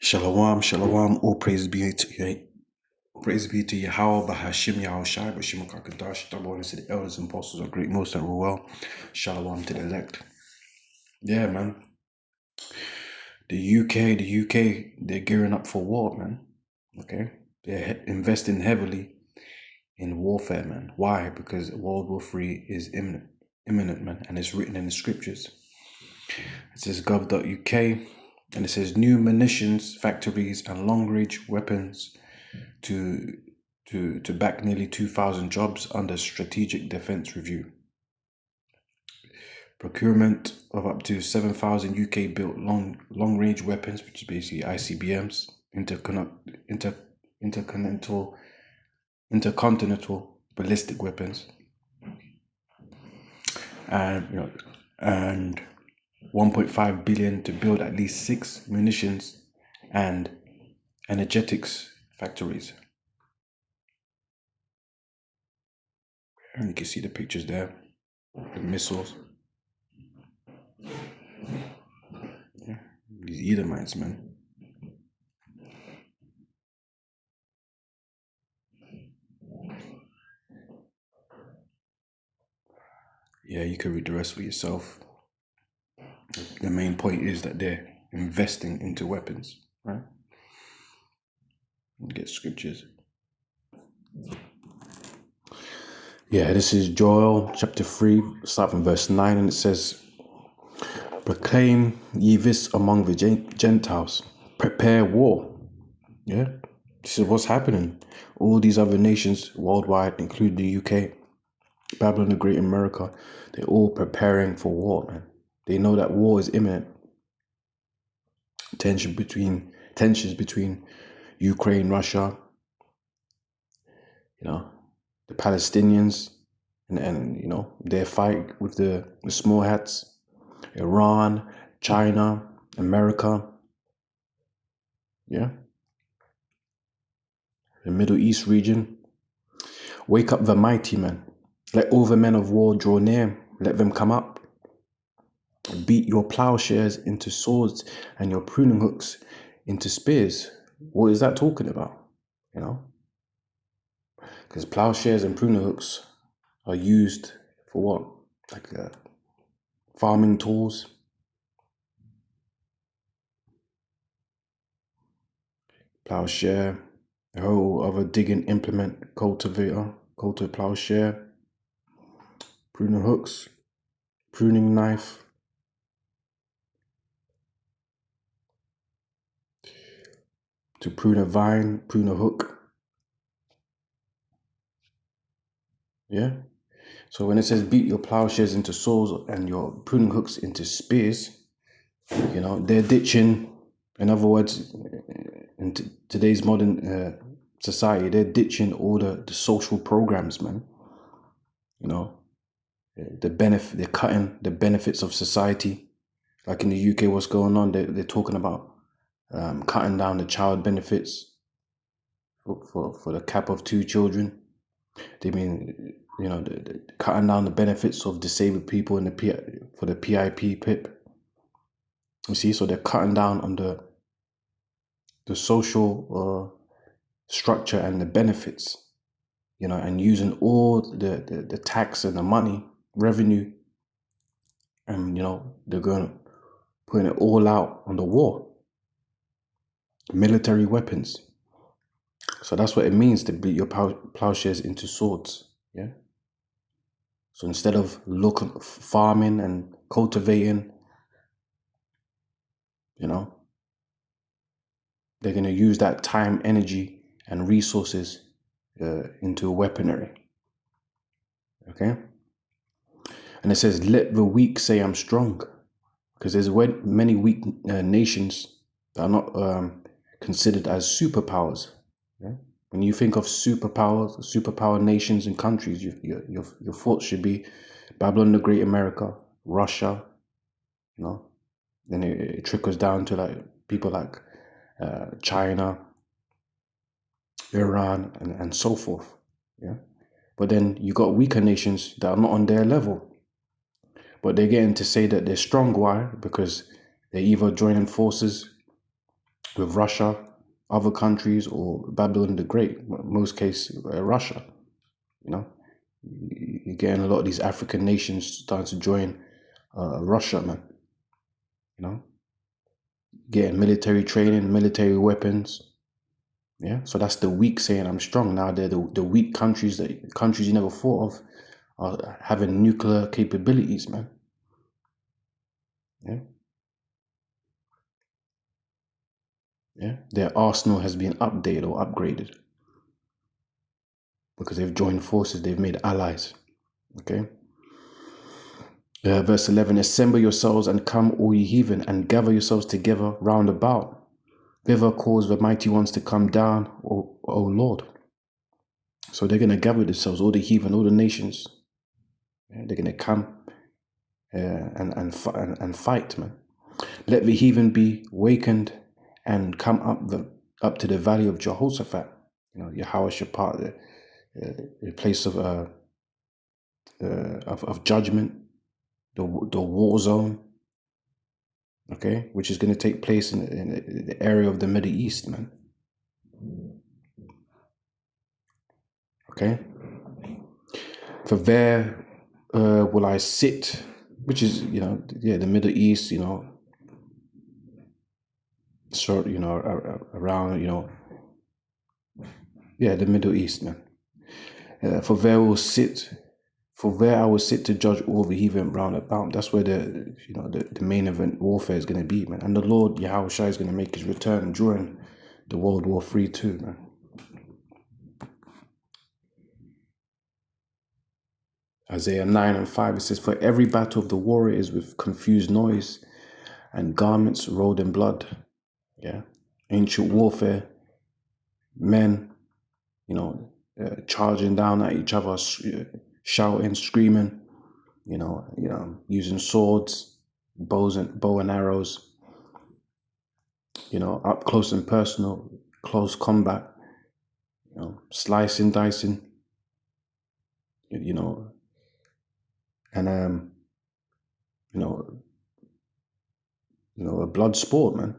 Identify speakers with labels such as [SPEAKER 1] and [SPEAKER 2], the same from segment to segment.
[SPEAKER 1] Shalom, shalom, all praise be to Yahweh, Bahashim, Yahweh Shai, Bashim Kakadash, double honor to the elders and apostles of great most that were well. Shalom to the elect. Yeah, man. The UK, they're gearing up for war, man. Okay? They're investing heavily in warfare, man. Why? Because World War III is imminent, man, and it's written in the scriptures. It says gov.uk, and it says new munitions factories and long-range weapons to back nearly 2,000 jobs under strategic defense review. Procurement of up to 7,000 UK-built long-range weapons, which is basically ICBMs, intercontinental ballistic weapons, and 1.5 billion to build at least 6 munitions and energetics factories. And you can see the pictures there, the missiles. Yeah, these Edomites, man. Yeah, you can read the rest for yourself. The main point is that they're investing into weapons, right? Get scriptures. Yeah, this is Joel chapter 3, start from verse 9, and it says, proclaim ye this among the Gentiles, prepare war. Yeah, this is what's happening. All these other nations worldwide, including the UK, Babylon the Great, America, they're all preparing for war, man. They know that war is imminent. Tensions between Ukraine, Russia, the Palestinians, and their fight with the small hats, Iran, China, America, yeah, the Middle East region. Wake up the mighty men. Let all the men of war draw near. Let them come up. Beat your plowshares into swords and your pruning hooks into spears. What is that talking about? Because plowshares and pruning hooks are used for what? Like farming tools. Plowshare, a whole other digging implement, cultivator, plowshare, pruning hooks, pruning knife. To prune a vine, prune a hook. Yeah. So when it says beat your plowshares into swords and your pruning hooks into spears, they're ditching. In other words, in today's modern society, they're ditching all the social programs, man. They're cutting the benefits of society. Like in the UK, what's going on? They're talking about cutting down the child benefits for the cap of 2 children. They mean, cutting down the benefits of disabled people in for the PIP. You see, so they're cutting down on the social structure and the benefits, and using all the tax and the money, revenue, and, they're going to putting it all out on the war. Military weapons. So that's what it means to beat your plowshares into swords. Yeah. So instead of farming and cultivating, they're going to use that time, energy, and resources into weaponry. Okay. And it says, let the weak say I'm strong. Because there's many weak nations that are not considered as superpowers. Yeah? When you think of superpower nations and countries, your thoughts should be Babylon the Great, America, Russia, Then it trickles down to like people like China, Iran, and so forth. Yeah. But then you got weaker nations that are not on their level. But they're getting to say that they're strong. Why? Because they're either joining forces with Russia, other countries, or Babylon the Great. Most case, Russia. You know, you're getting a lot of these African nations starting to join Russia, man. You know, getting military training, military weapons. Yeah, so that's the weak saying I'm strong. Now they're the weak countries, that countries you never thought of, are having nuclear capabilities, man. Yeah, yeah. Their arsenal has been updated or upgraded because they've joined forces. They've made allies. Okay. Verse 11: Assemble yourselves and come, all ye heathen, and gather yourselves together round about. Thither cause the mighty ones to come down, O Lord. So they're gonna gather themselves, all the heathen, all the nations. Yeah, they're gonna come and fight, man. Let the heathen be wakened and come up to the valley of Jehoshaphat. You know, Yehoshaphat, the place of judgment, the war zone. Okay, which is going to take place in the area of the Middle East, man. Okay, for there will I sit, which is the Middle East, sort around the Middle East, man. For there I will sit to judge all the heathen round about. That's where the main event warfare is going to be, man. And the Lord Yahushua is going to make his return during the World War III too, man. Isaiah 9:5, it says, For every battle of the warrior is with confused noise and garments rolled in blood. Yeah. Ancient warfare, men, charging down at each other, shouting, screaming, using swords, bow and arrows, up close and personal, close combat, slicing, dicing, and a blood sport, man,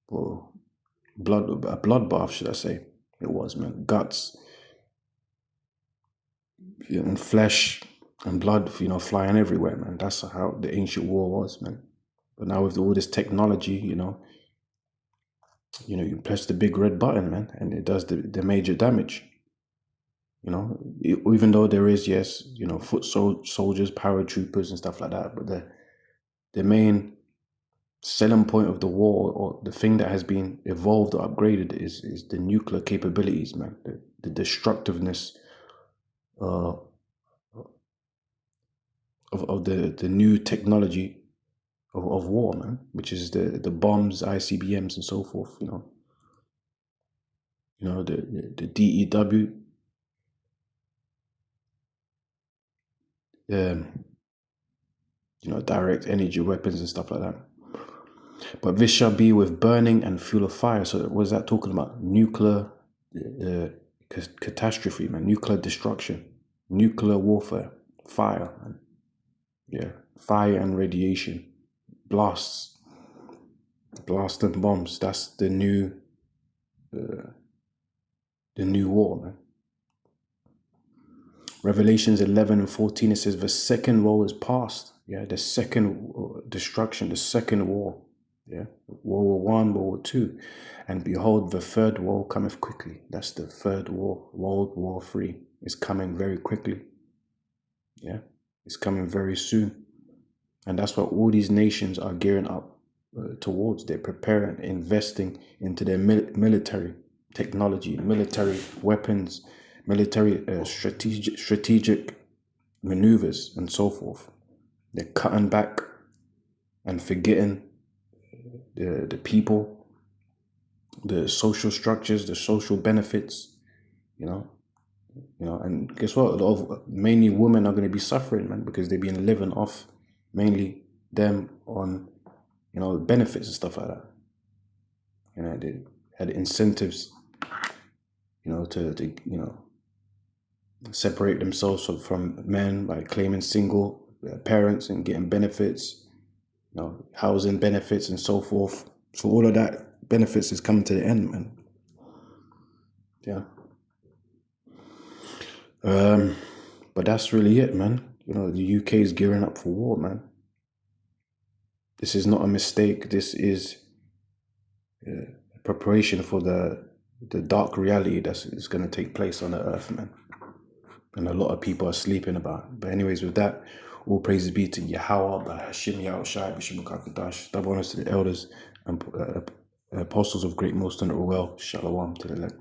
[SPEAKER 1] or a bloodbath, should I say? It was, man. Guts, and flesh and blood, flying everywhere, man. That's how the ancient war was, man. But now with all this technology, you press the big red button, man, and it does the major damage. Even though there is, yes, foot soldiers, paratroopers and stuff like that, but the main selling point of the war, or the thing that has been evolved or upgraded, is the nuclear capabilities, man. The destructiveness of the new technology of war, man, which is the bombs, ICBMs, and so forth. The DEW, direct energy weapons and stuff like that. But this shall be with burning and fuel of fire. So what is that talking about? Nuclear catastrophe, man. Nuclear destruction, nuclear warfare, fire, man. Yeah, fire and radiation, blasts and bombs. That's the new war, man. Revelations 11:14, it says the second woe is past. Yeah, the second destruction, the second war. Yeah, World War One, World War Two, and behold, the third war cometh quickly. That's the third war, World War III, is coming very quickly. Yeah, it's coming very soon, and that's what all these nations are gearing up towards. They're preparing, investing into their military technology, military weapons, military strategic maneuvers, and so forth. They're cutting back and forgetting the people, the social structures, the social benefits, and guess what? A lot of mainly women are going to be suffering, man, because they've been living off mainly them on, benefits and stuff like that. They had incentives, to separate themselves from men by claiming single parents and getting benefits, housing benefits and so forth. So all of that benefits is coming to the end, man. Yeah. But that's really it, man. The UK is gearing up for war, man. This is not a mistake. This is preparation for the dark reality that's going to take place on the earth, man. And a lot of people are sleeping about it. But anyways, with that, all praises be to Yahweh, Bahashim Yahushai, Bishop Kakadash. Double honors to the elders and apostles of great most and well. Shalom to the elect.